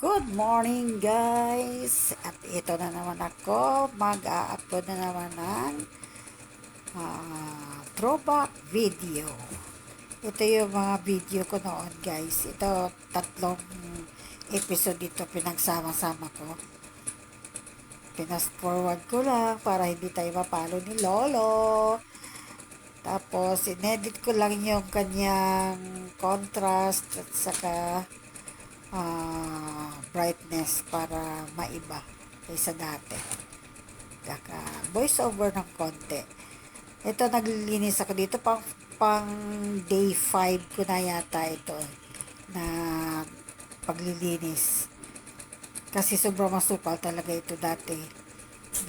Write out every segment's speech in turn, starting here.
Good morning guys! At ito na naman ako, mag-a-upload na naman ng throwback video. Ito yung mga video ko noon guys. Ito, tatlong episode dito pinagsama-sama ko. Pinas forward ko lang para hindi tayo mapalo ni Lolo. Tapos, inedit ko lang yung kanyang contrast at saka brightness para maiba kaysa dati. Kaka voice over ng konti. Ito, naglilinis ako dito pang day 5 ko na yata ito na paglilinis. Kasi sobrang masukal talaga ito dati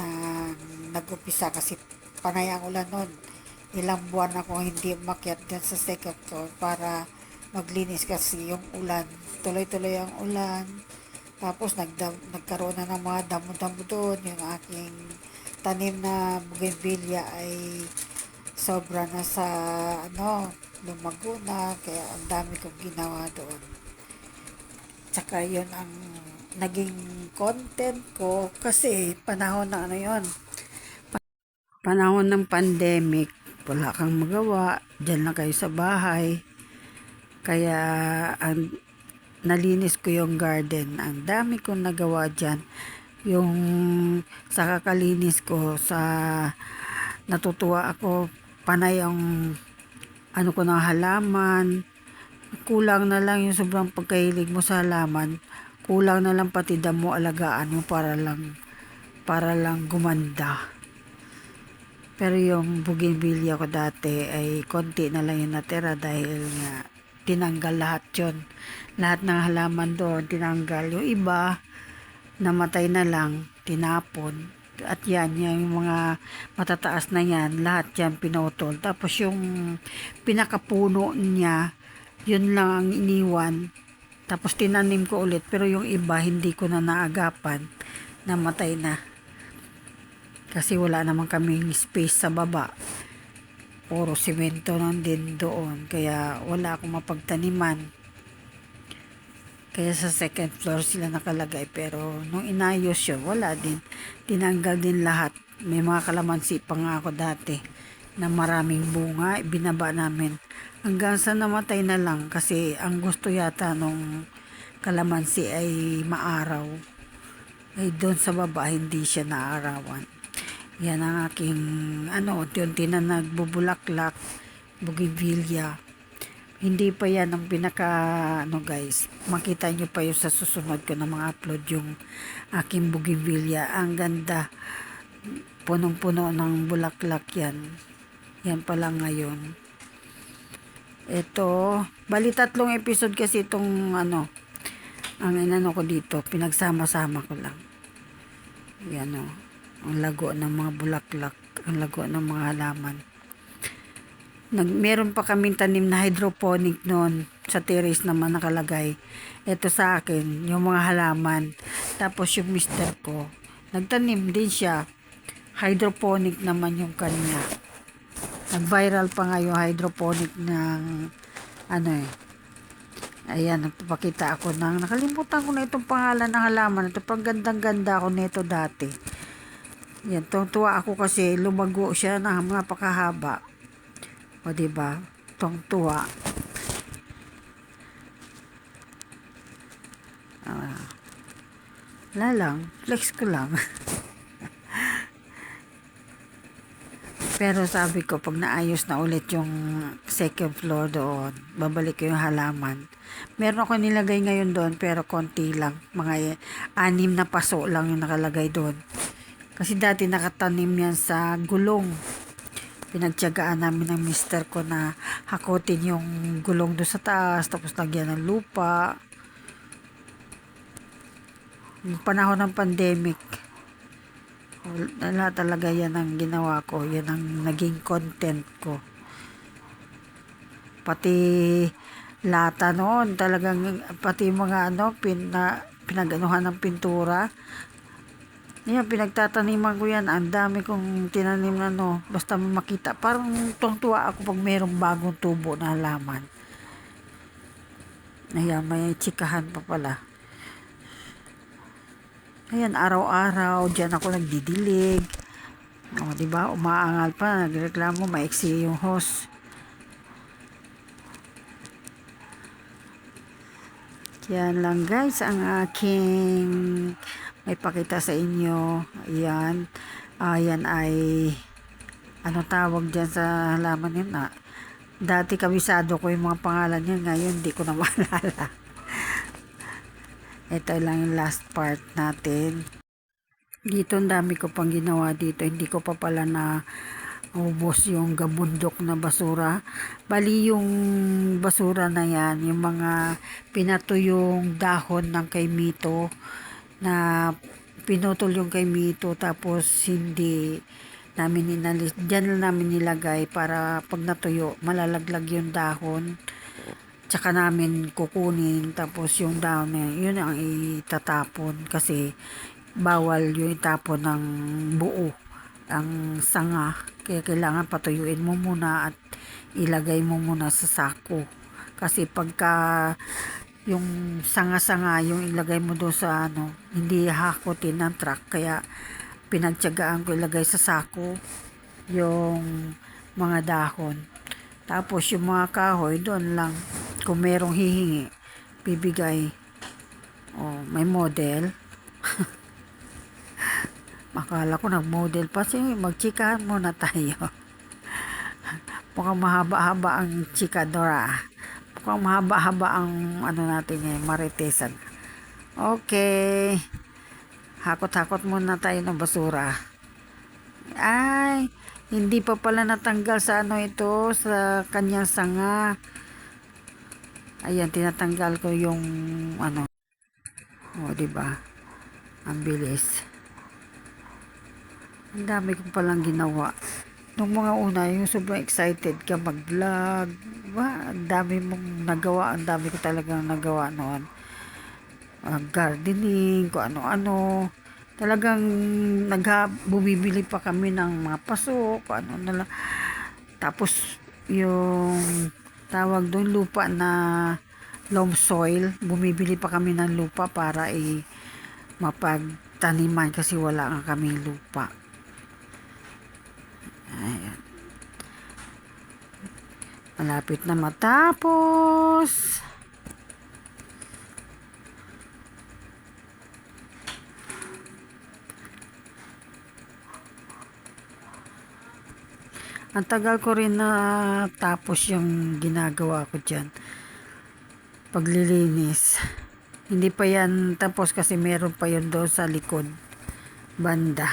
na nag-upisa kasi panay ang ulan nun. Ilang buwan ako hindi umakyat dyan sa second floor para maglinis kasi yung ulan. Tuloy-tuloy ang ulan. Tapos nagkaroon na ng mga damo-damo doon. Yung aking tanim na bougainvillea ay sobra na sa lumago na. Kaya ang dami kong ginawa doon. Tsaka yun ang naging content ko kasi panahon na yun. Panahon ng pandemic, wala kang magawa, dyan lang kayo sa bahay. Kaya nalinis ko yung garden. Ang dami kong nagawa dyan. Yung sa kakalinis ko, natutuwa ako, panay yung ko ng halaman. Kulang na lang yung sobrang pagkahilig mo sa halaman. Kulang na lang pati damo alagaan mo para lang gumanda. Pero yung bougainvillea ko dati ay konti na lang yung natira dahil nga tinanggal lahat yun. Lahat ng halaman doon tinanggal. Yung iba namatay na lang, tinapon. At yan, yung mga matataas na yan, lahat yan pinutol. Tapos yung pinakapuno niya, yun lang ang iniwan. Tapos tinanim ko ulit, pero yung iba hindi ko na naagapan, namatay na. Kasi wala naman kaming space sa baba. Puro simento lang din doon. Kaya wala akong mapagtaniman. Kaya sa second floor sila nakalagay. Pero nung inayos yun, wala din. Tinanggal din lahat. May mga kalamansi pa nga ako dati na maraming bunga. Binaba namin. Hanggang sa namatay na lang. Kasi ang gusto yata nung kalamansi ay maaraw. Ay doon sa baba hindi siya naarawan. Yan ang aking unti-unti na nagbubulaklak bougainvillea. Hindi pa yan ang pinaka guys. Makita nyo pa yung sa susunod ko na mga upload yung aking bougainvillea. Ang ganda. Punong-puno ng bulaklak yan. Yan pa lang ngayon. Ito, bali 3 episode kasi itong ang ko dito. Pinagsama-sama ko lang. Yan ang lago ng mga bulaklak, ang lago ng mga halaman. Meron pa kaming tanim na hydroponic noon, sa terrace naman nakalagay. Ito sa akin, yung mga halaman. Tapos yung mister ko, nagtanim din siya. Hydroponic naman yung kanya. Nag-viral pa nga yung hydroponic ng ayan, nagpapakita ako nakalimutan ko na itong pangalan ng halaman. Ito pang gandang-ganda ako nito dati. Yan, tuwa ako kasi lumago siya na napakahaba. O diba? Tuwa. Wala lang, flex ko lang. Pero sabi ko, pag naayos na ulit yung second floor doon, babalik ko yung halaman. Meron ako nilagay ngayon doon, pero konti lang. Mga 6 na paso lang yung nakalagay doon. Kasi dati nakatanim yan sa gulong. Pinagtiyagaan namin ng mister ko na hakutin yung gulong doon sa taas, tapos lagyan ng lupa. Yung panahon ng pandemic, wala talaga yan ang ginawa ko. Yan ang naging content ko. Pati lata noon, talagang pati mga pinag-anuhan ng pintura. Yan, pinagtataniman ko yan. Ang dami kong tinanim na basta makita. Parang tuwang-tuwa ako pag mayroong bagong tubo na halaman. Ayan, may tsikahan pa pala. Ayan, araw-araw, dyan ako nagdidilig. O, diba? Umaangal pa, nagreklamo, maiksi yung hose. Yan lang guys, ang aking may pakita sa inyo. Ayan. Ayan ay, ano tawag dyan sa halaman yun na. Dati kabisado ko yung mga pangalan yun, ngayon di ko na maalala. Ito lang yung last part natin. Dito ang dami ko pang ginawa dito. Hindi ko pa pala na ubos yung gabundok na basura. Bali yung basura na yan, yung mga pinatuyong dahon ng kay Mito na pinutol yung kay Mito tapos hindi namin inalis. Diyan lang namin nilagay para pag natuyo, malalaglag yung dahon. Tsaka namin kukunin tapos yung dahon na yun ang itatapon kasi bawal yung itapon ng buo ang sanga, kaya kailangan patuyuin mo muna at ilagay mo muna sa sako kasi pagka yung sanga-sanga yung ilagay mo doon sa ano, hindi hakutin ng truck, kaya pinagtiyagaan ko ilagay sa sako yung mga dahon. Tapos yung mga kahoy doon lang kung merong hihingi bibigay. May model. Akala ko nag-model pa siya. Magchikahan muna tayo. Mukhang mahaba-haba ang chikadora. Mukhang mahaba-haba ang ano natin ngayon, maritesan. Okay. Hakot-hakot muna tayo ng basura. Ay, hindi pa pala natanggal sa ano ito, sa kanyang sanga. Ayan, tinatanggal ko yung ano. Diba? Ang bilis. Ang dami ko palang ginawa. Nung mga una, yung sobrang excited ka mag-vlog. Ang dami mong nagawa. Ang dami ko talagang nagawa noon. Gardening, kung ano-ano. Talagang bumibili pa kami ng mga paso, kung ano na lang. Tapos, yung tawag doon, lupa na loam soil. Bumibili pa kami ng lupa para mapagtaniman kasi wala nga kami lupa. Ayan. Malapit na matapos. Ang tagal ko rin na tapos yung ginagawa ko dyan. Paglilinis. Hindi pa yan tapos kasi meron pa yun doon sa likod. Banda.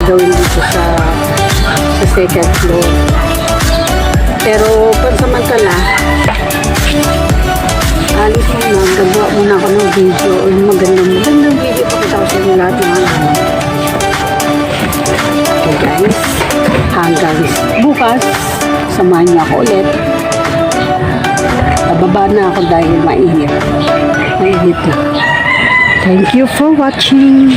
Gawin dito sa second floor. Pero pansamantala, alis mo na, gagawa muna ako ng video o yung magandang video pakita ko sa inyo lahat ng mga okay guys, hanggang bukas samahan niyo ako ulit. Bababa na ako dahil mainit na. Thank you for watching.